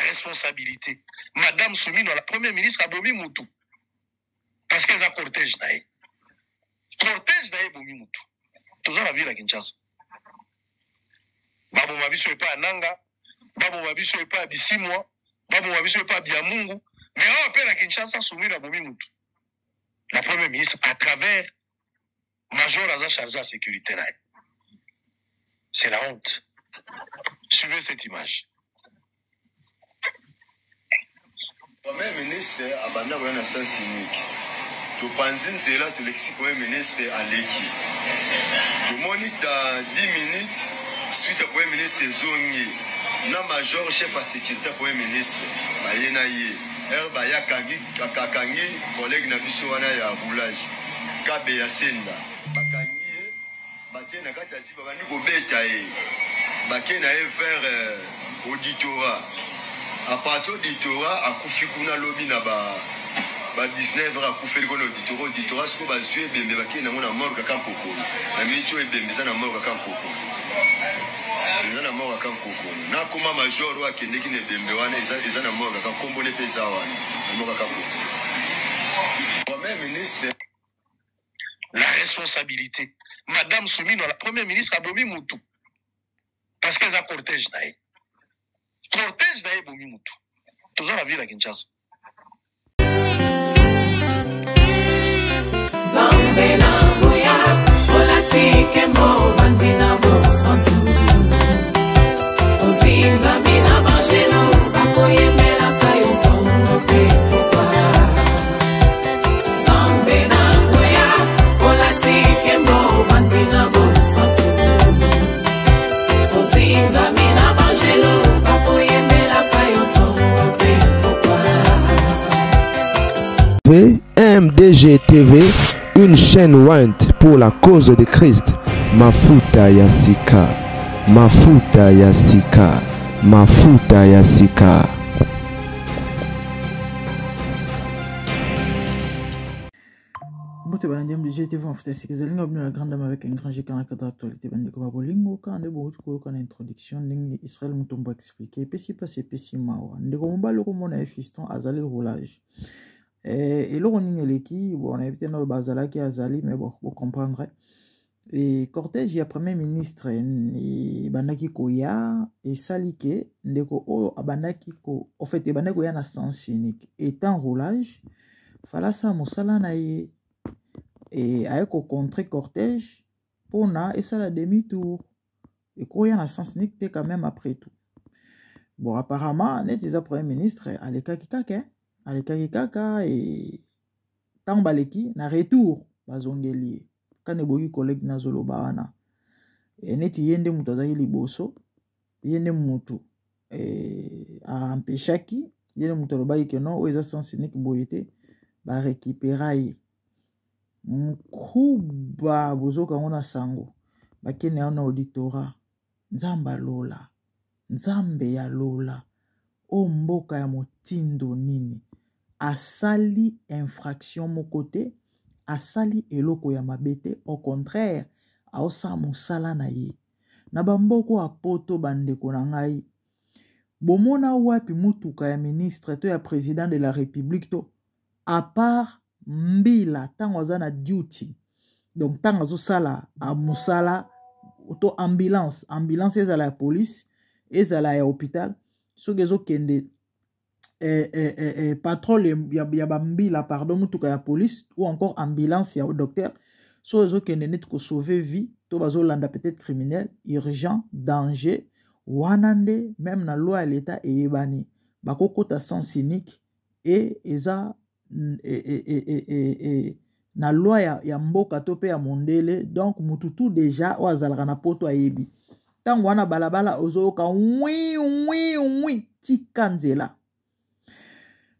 responsabilité. Madame Soumino, la première ministre, a bomi Moutou. Parce qu'elle a cortège naïe. Cortège naïe bomi Moutou. Tout ça, la ville à Kinshasa. Babo Mabiso n'est pas à Nanga. Babo Mabiso n'est pas à Bissimwa. Babo Mabiso n'est pas à Biamungu. Mais on appelle à Kinshasa Soumino à bomi Moutou. La première ministre, à travers Major Aza chargé à la sécurité naïe. C'est la honte. Suivez cette image. Premier ministre abanda na sens unique. To panzin c'est là to l'explique premier ministre Aleki. To monita 10 minutes suite à premier ministre Zongi. Na major chef à sécurité premier ministre bayena ye. Herba ya kakangi collègue na biso wana ya roulage. Kabe ya senda. Bakangi batie na kati ya tiba bani ko beta ye. Bakena e vers auditorat. À partir du Torah, à Koufikuna lobby na ba 19 à Koufel kono auditorat ce que ba sué bembe bakena na mona mort kaka kokolo. Na micho e bembe sana mort kaka kokolo. Ezana mort kaka kokolo. Na kuma major wa kende kine bembe wana ezana mort kaka kombo ne pesa wana. Mort kaka kokolo. Premier ministre la responsabilité. Madame Soumino, la première ministre, a bomi Moutou. Parce qu'elle a cortège naïe. Cortège naïe bomi Moutou. Tout ça, la ville à Kinshasa. Zambena boya, olatike mo vandina bo santu. Ozinga mina bajelo, bakoye mela kayo tongo pe popa. Zambena boya, olatike mo vandina bo santu. Ozinga mina bajelo, bakoye mela kayo tongo pe popa. MDG TV, une chaîne Wint pour la cause de Christ. Mafuta Yasika, Mafuta Yasika, Mafuta Yasika. Mbote bandi MDG TV en fait c'est que la grande dame avec un grand G dans cadre actualité bandi comme bolingo quand de beaucoup ko kana introduction ning Israël mutombo expliquer pesi passé pesi mawa ndeko mbalo ko mona fiston azali roulage. Et là, on est qui, bon, on a évité nos bazala qui a zali, mais bon, vous comprendrez. Et cortège, il y a premier ministre, et Banaki Koya, et Salike, ndeko o Abanaki Ko, en fait, et Banaki Koya na sens unique. Et en roulage, fala sa mosala na ye, et avec au contre cortège, pour na, et ça la demi-tour. Et Koya na sens unique, t'es quand même après tout. Bon, apparemment, net, ils a premier ministre, Aleka Kikake, Alekaki kaka et tambaleki na retour bazongeli kane boyi collègue na zoloba wana et neti yende mutu azali liboso yende mutu a empêchaki yende mutu alobaki ke non oyo eza sens unique boyete ba récupéra ye mkuba bozoka ngona sango bakene na auditorat nzamba lola nzambe ya lola o mboka ya motindo nini asali infraction mon côté asali eloko ya mabete au contraire aosa mosala na ye na bamboko apoto bandeko na ngai bomona wapi mutuka ya ministre to ya président de la république to à part mbila tango aza na duty donc tango azosala a mosala to ambulance ezala ya police ezala ya hôpital soki ezokende patrol ya bambila pardon mutuka ya police ou encore ambulance ya docteur so ezokende net ko sauver vie to bazolanda peut-être criminel urgent danger wanande même na loi ya l'état eyebani bakokota sens unique et eza na loi ya mboka to pe ya mondele donc mututu déjà o azalaka na poto ayebi tango wana balabala ozoyoka oui tika nzela.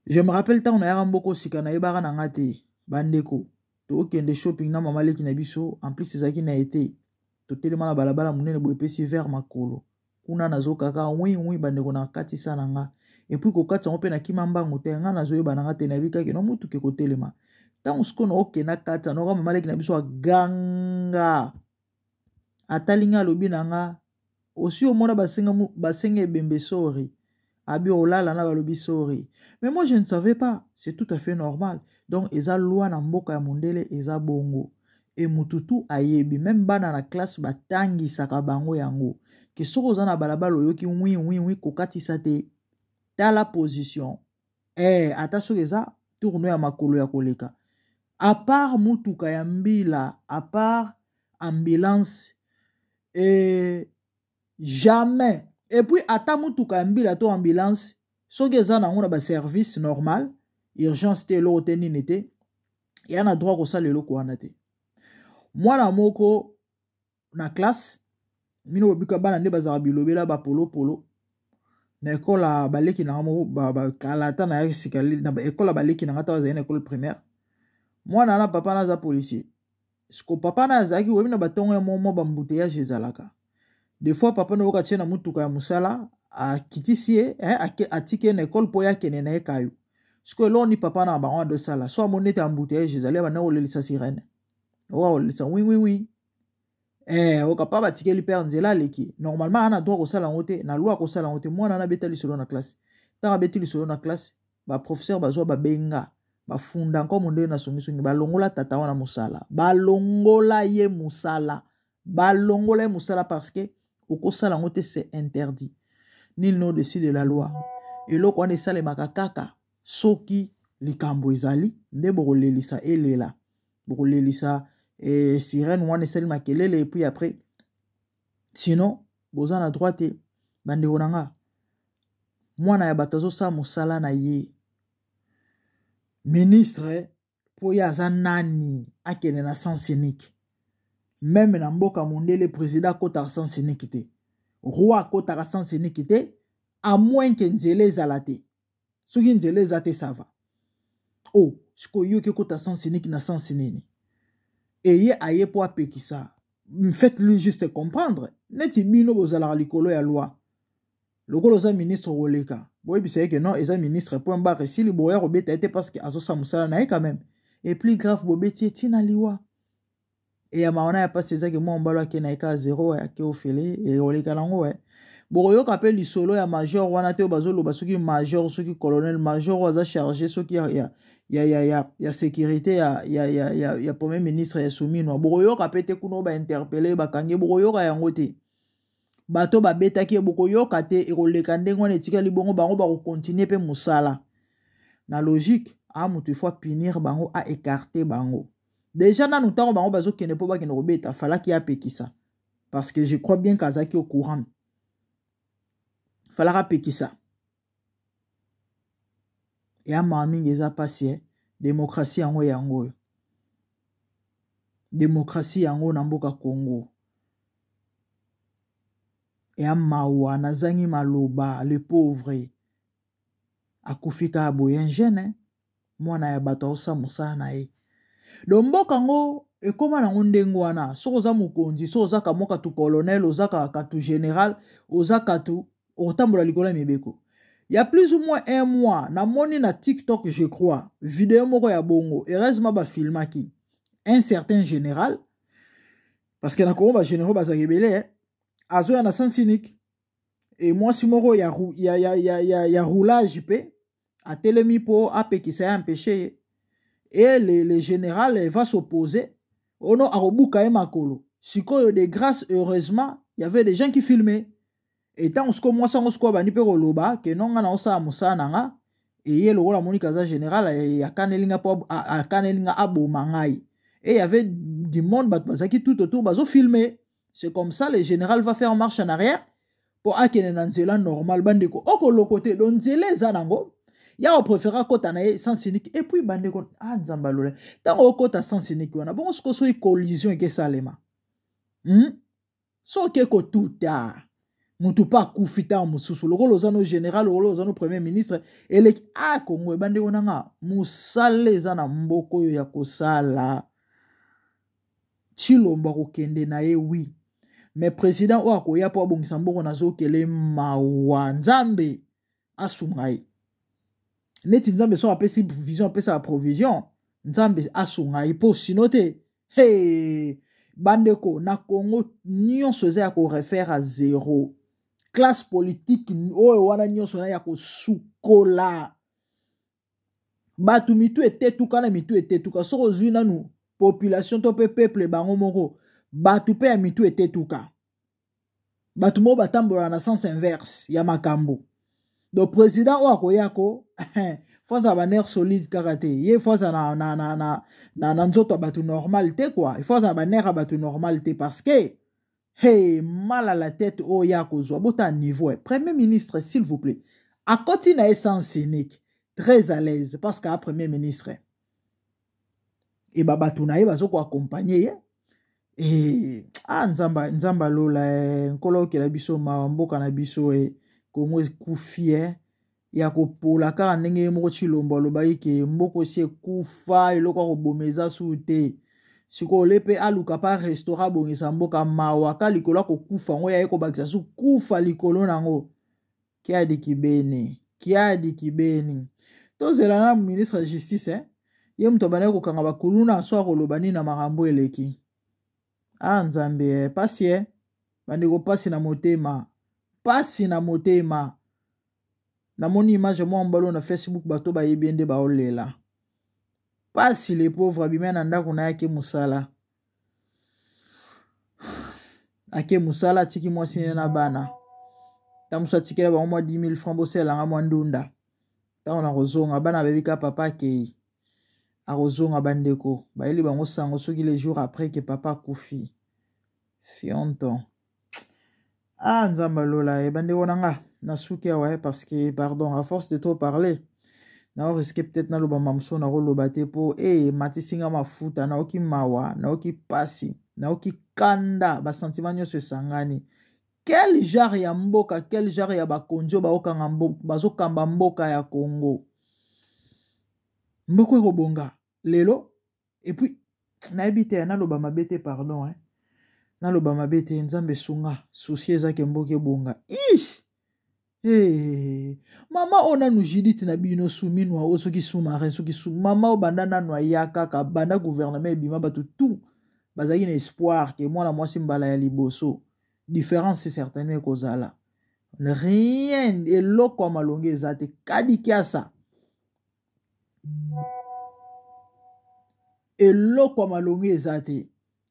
Je me rappelle tant on a un boko sikana yebara na ngate bandeko to okende shopping na mama leki na biso en plus ezaki na été to telema na balabala munene bo epesi vers makolo kuna nazo kaka oui bandeko na kati sana nga et puis ko kati on pe na kimambango te nga nazo yeba na ngate na bika ke no mutu ke ko telema tant usko no okena kata no mama leki na biso ganga atalinga lobi na nga aussi au mona basenga ebembe sori abi olala na balobi sorry. Mais moi je ne savais pas, c'est tout à fait normal. Donc eza loi na mboka ya mondele eza bongo. Et mututu ayebi même bana na classe batangisaka bango yango. Que soko za na balabala oyoki oui kokatisa te tala position. Ata soki eza tourno ya makolo ya koleka. À part mutuka ya mbila, à part ambulance, jamais. Et puis, ata mutuka ya mbila to ambulance, soki eza nango na ba service normal, urgence te lo te nini te, ya na droit kosala eloko wana te. Mwana moko na classe, mino bobika bana nde bazala bilobela ba polo. Na ekola baleki na mo ba kalata na ya sikali na ekola baleki na ngata bazali na école primaire. Mwana na papa na za policier. Siko papa na zaki webi na batongo ya momo bambouteillage ezalaka. Des fois papa no ka tshena mutuka ya musala a kitisie atike na école po ya kene na ekayo. Siko lo ni papa na ba de sala. So amonete embouteillage ezali ba na olelisa sirène. Owa olelisa oui. Oka pa batike li père nzela leki. Normalement ana droit ko sala ngote na loi ko sala ngote mwana na betali solo na classe. Tanga betali solo na classe ba professeur bazwa ba benga. Bafunda nko monde na songisongi balongola tata wana musala balongola ye musala parce que okosala ngote c'est interdit. Nul ne décide de la loi et loko wana esale makakaka soki likambo ezali nde bokolelisa elela bokolelisa sirène wana esali makelele et puis après sinon boza na droite bandeko nanga mwana ya bato azosala musala na ye ministre po ya za nani akene na sens unique. Même na mboka mondele président kota sens unique te. Roi kota sens unique te à moins que nzele ezala te. Soki nzele ezate ça va. Oh, siko yoki kota sens unique na sens nini. Eye aye po apekisa. Faites-lui juste comprendre. Neti bino bozala likolo ya loi. Lokolo za ministre Oleka. Boy bi que non, eza ministre point barre si li boya robeta était parce que azo samusala na quand même. Et plus grave bobeti tina liwa. Et ya maona ya passe ezaki mo mbalo ke na ka 0 ya ke ofele et Oleka lango ouais. Boroyo kapel li solo ya major wana te bazolo basuki major soki colonel major waza chargé soki ya sécurité ya premier ministre ya Soumino. Boroyo kapete kuno ba interpeller ba kange boroyo ka yango te. Bato ba betaki boko yoka te ekoleka ndenge wana etikali bongo bango ba continuer pe musala na logique a mutu fois punir bango a écarter bango déjà na nutango bango bazo kene po ba kene robeta falaki apekisa parce que je crois bien kazaki au courant falaka pekisa ya mami eza pasi démocratie yango démocratie yango na mboka Congo. Et à mawa nazangi maloba le pauvre akufika aboyen jeune mwana ya bato osa musala na ye domboka ngo ekoma na ndengo wana soko za mukonzi soko za kamoka tu colonel ozaka katu général ozaka tu otambola likola mibeko. Il y a plus ou moins un mois na moni na TikTok je crois vidéo moko ya bongo heureusement ba filmaki un certain général parce que na ko ba généraux bazakebele azo ya na sens unique et moi si moko ya roulage pe a telemi po apekisa ya empêché et le général va s'opposer ono arobuka e makolo sikoyo de grâce heureusement il y avait des gens qui filmaient et tant ce que moi ça ngo bani pe koloba ke nonga na osa musana nanga et ye lokola monika za général ya kanelinga po a kanelinga aboma ngai et il y avait du monde bazaki tout autour bazo filmer. C'est comme ça, le général va faire marche en arrière pour akene na nzela normal bandeko. Oko lokote don nzela zanango. Ya o préféra kota na sens unique et puis bandeko nzamba lole. Tango kota sens unique wana bon ce que so collision ke salema. So ke ko tuta. Mutu pa kufita mususu lokolo zano général lokolo zano premier ministre ele Congo bandeko nanga musale zana mboko yo ya kosala. Chilomba kokende na ye oui. Mais président o akoya po abongisa mboko nazo kele mawa nzambe asungai. Neti nzambe so apesi vision apesa la provision. Nzambe asungai po sinote. Hey bandeko na Congo nyonso za ko refaire à zéro. classe politique oyo wana nyonso na ya kosukola batu mitu etetuka na mitu etetuka soko ozwi nanu population to pe peuple bango moko batu pe ya mitu etetuka batu moko batambola na sens inverse ya makambo donc président oyo akoyako foza ba nerf solide kaka te ye foza na nzoto batu normal te quoi il faut ba nerf batu normal te parce que hey mal à la tête oyo ya kozwa bota niveau premier ministre s'il vous plaît à côté na essence cynique très à l'aise parce qu'à premier ministre et batu na ye bazoko accompagner et nzamba lola nkolo okela biso mboka na biso Kongo ekufi ya kopola kaka ndenge moko Chilombo alobaki ke mboko si ekufa eloko kobomeza su te siko lepe aluka pa restaurant bongisa mboka mawa ka likolo kokufa ngo ya ekobakisa su kufa likolo nango kiadi kibeni tozela na ministre de justice ye mto bana kokanga bakuluna so akoloba nini na makambo eleki nzambe pasi bandeko pasi na motema namoni image mwa mbalo na Facebook bato bayebi nde baolela pasi les pauvres abimena na ndako na yake musala ake musala tiki mwasi na bana tamusa tikela ba mwa 10 000 francs bosela nga mwa ndunda tango na kozonga bana bebika papa ke akozonga bandeko bayeli bango sango soki les jours après que papa kufi fionton nzamba lola bandeko nanga na suki awa parce que pardon à force de trop parler na risque peut-être na loba mamso na loba te po matisinga mafuta na oki mawa na oki pasi na oki kanda ba sentiment nyonso esangani quel genre ya mboka quel genre ya bakonjo baokanga mboka bazokamba mboka ya Congo mboko ekobonga lelo et puis nayebi te na loba mabete pardon na loba mabete nzambe sunga souci ezake mboka ebonga mama ona nu Judith na bino suminwa osoki sumare soki mama obanda nanu ayaka ka banda gouvernement ebima batu tout bazaki na espoir que moi la mwasi mbala ya liboso différence c'est certainement kozala rien eloko ya malonge ezate kadi kiasa eloko ya malonge ezate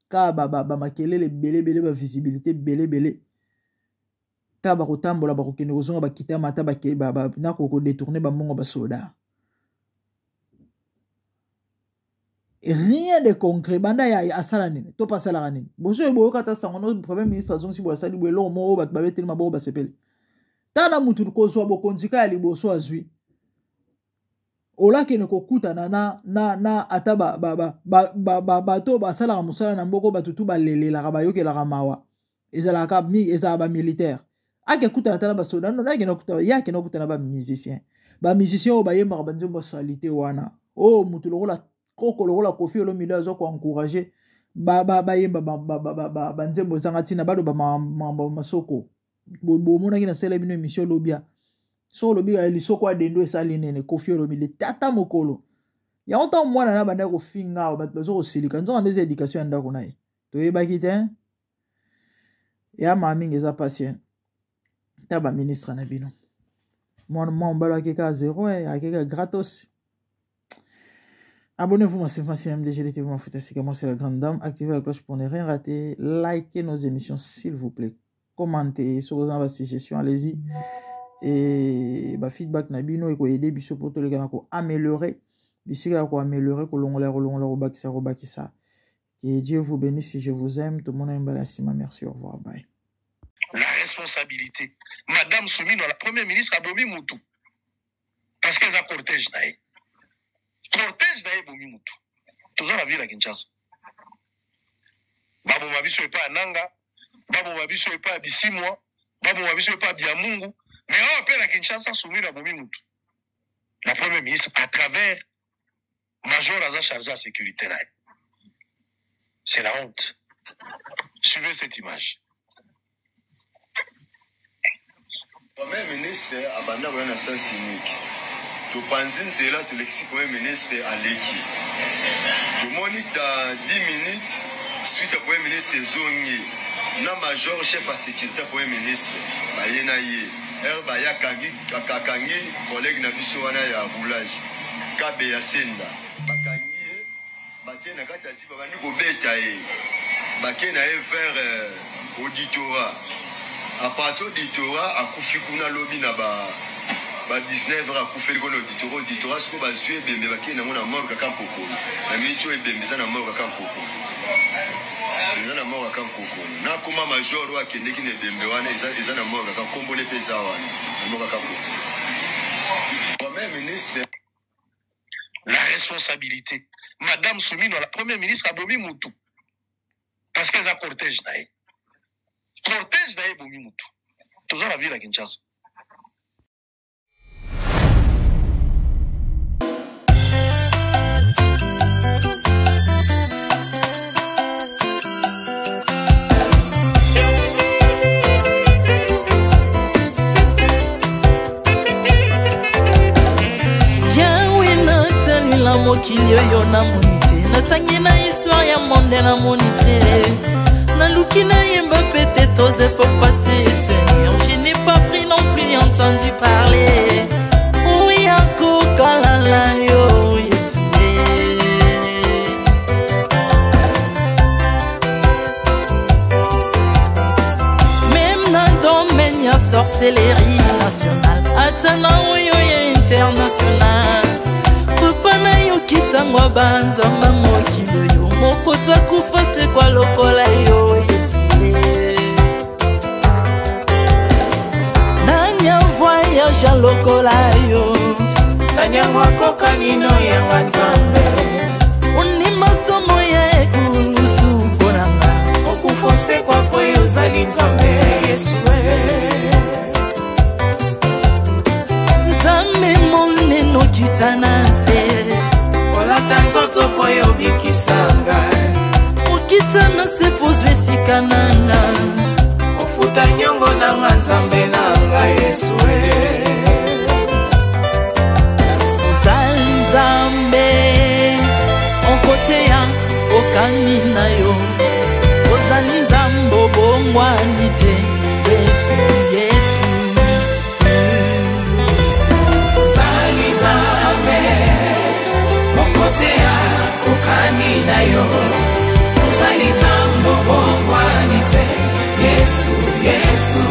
ka makelele belebele ba visibilité belebele ta bakotambola bakokende kozonga bakita mata na kodetourner bamongo basoda rien de concret banda ya asala nini to pasala nini boso eboyoka ta sango no premier ministre azongisi bo asali bwelo mo bat babeteli maboko basepeli tana mutu kozwa bokonzika ya liboso azwi olakene kokutana na ata bato basalaka mosala na mboko batutu balelelaka bayokelaka mawa ezalaka ba militaire akekutana tana basoda no yake nokutana ba musicien oyo bayembaka banzembo salite wana mutu lokola koko lokola Kofi Olomide azoko encourager bayemba banzembo ezanga ntina baloba mambo masoko bomonaki na sala bino émission lobia so lobi lisoko adendo esali nene Kofi Olomide tata mokolo ya onta mwana na banda kofinga bato bazokosilika nzonga ndezi éducation ya ndako na ye toyebaki te ya mamingi eza patient ta ba ministre na bino mwana mbalo akeka 0 akeka gratos. Abonnez-vous massivement sur MDG TV Mafuta Sika. Moi c'est la grande dame. Activez la cloche pour ne rien rater. Likez nos émissions s'il vous plaît. Commentez sur vos suggestions, allez-y. Et feedback na bino et ko aider biso pour tout le gars ko améliorer. Bisika ko améliorer ko longola robakisa. Que Dieu vous bénisse si je vous aime. Tout le monde aime balasima. Merci, au revoir, bye. La responsabilité. Madame Soumino, la première ministre a bomi Moutou. Parce qu'elle a cortège naïe. Cortège naïe bomi Moutou. Toujours la ville à Kinshasa. Babo Mabiso est pas à Nanga. Babo Mabiso est pas à Bissimwa. Babo Mabiso est pas à Biamungu. Mais on appelle à Kinshasa Soumino bomi Moutou. La première ministre, à travers Major Aza chargé à sécurité naïe. C'est la honte. Suivez cette image. Premier ministre abanda koya na sens unique topanzi nzela tolekisi premier ministre aleki tomoni ta 10 minutes suite à premier ministre ezongi na major chef à sécurité premier ministre baye na ye baya kangi collègue na biso wana ya roulage kabe ya senda bakangi ye batie na kati ya jipa bandi kobeta ye bake na ye vers auditorat à partir auditorat akufi kuna lobi na ba 19 heures akufeli kona auditorat siko bazwi ebembe bake nango na mort kaka mpoko na miniti oyo ebembe eza na mort kaka mpoko eza na mort kaka mpoko nakoma major oyo akendeki na ebembe wana eza na mort kaka kombone mpe eza wana na mort kaka mpoko premier ministre la responsabilité madame Soumino la première ministre abomi mutu parce que eza cortège na ye bomi mutu toza na ville ya Kinshasa. La mokili oyo na monite natangi na histoire ya monde na monite na luki na yemba pete toze pour passer Seigneur je n'ai pas pris non plus entendu parler oui ako kalala yo Yesu même na domaine ya sorcellerie nationale atana oyo ya international papa na yo kisangwa banzamba mokilo yo mokota kufa se kwa lokola yo Yesu nanya voyage lokola yo nanya wakoka nino ya wanzambe uni masomo ya ekusu konanga okufose kwa poyo zali nzambe Yesu nzambe moneno kitanase olata nzoto poyo bikisanga okitana se pozwe sikananga ofuta nyongo na nzambe nanga Yesu ozali nzambe onkote ya okani na yo ozali nzambe obongwani te Yesu Yesu ozali nzambe onkote ya okani na yo ozali nzambe obongwani te Yesu Yesu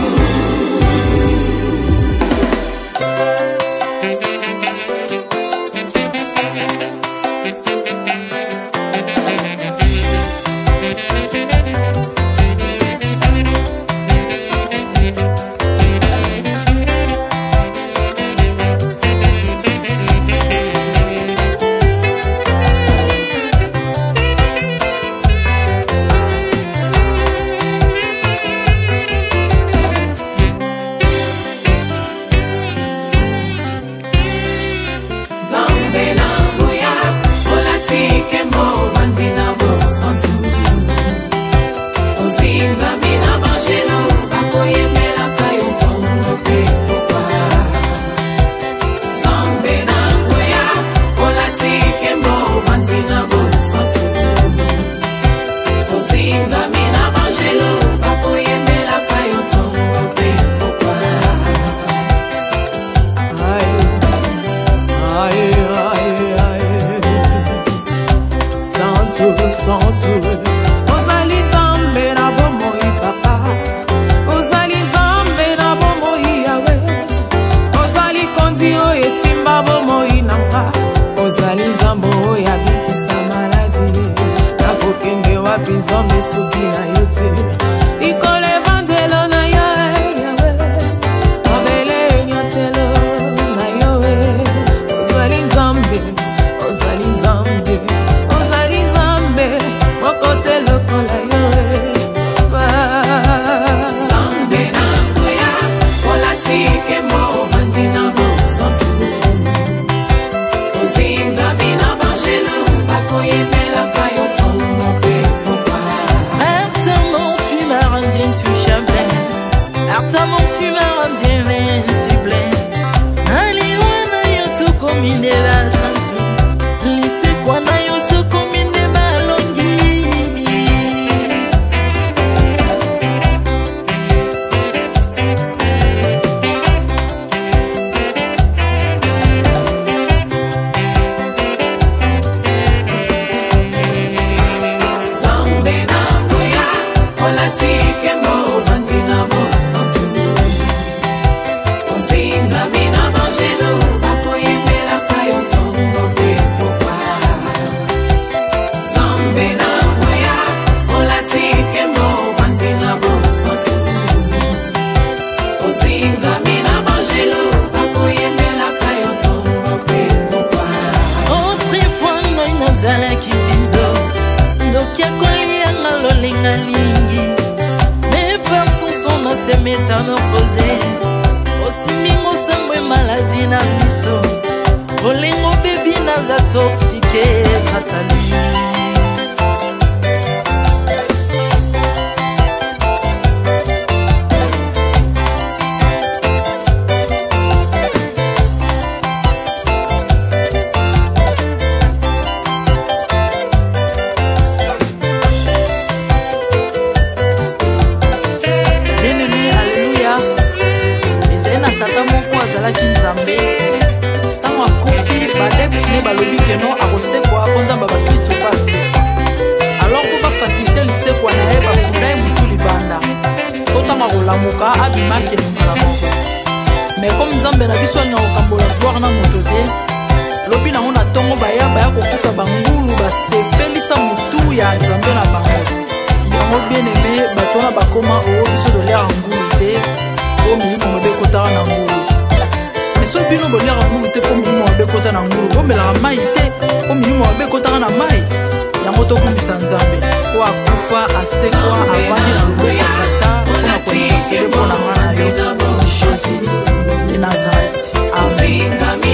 maintenant tu naza toxiqué grâce à lui. balobi que non akosekwa akonzamba bakristo basekwa alors ko bafacilite lisekwa na ye bakunda ye mutu libanda totanga kolamuka abimaki lingala moko mais comme nzambe na biso alinga kokambola gloire na moto te lobi nango na ntongo baya kokuta bangulu basepelisa mutu ya nzambe na bango yango bien aimé bato wana bakoma oyo biso dolera ngulu te po milimo mabe kotaka na ngulu so bino bolera ngulu te po milimo mabe kota na ngulu bomelaka mai te po milimo mabe kotaka na mai yango tokumbisa nzambe po akufa asekwa avandi na loboko ya tata mpona kolinga sele mpona ngana yo Jésus de Nazareth. Amen.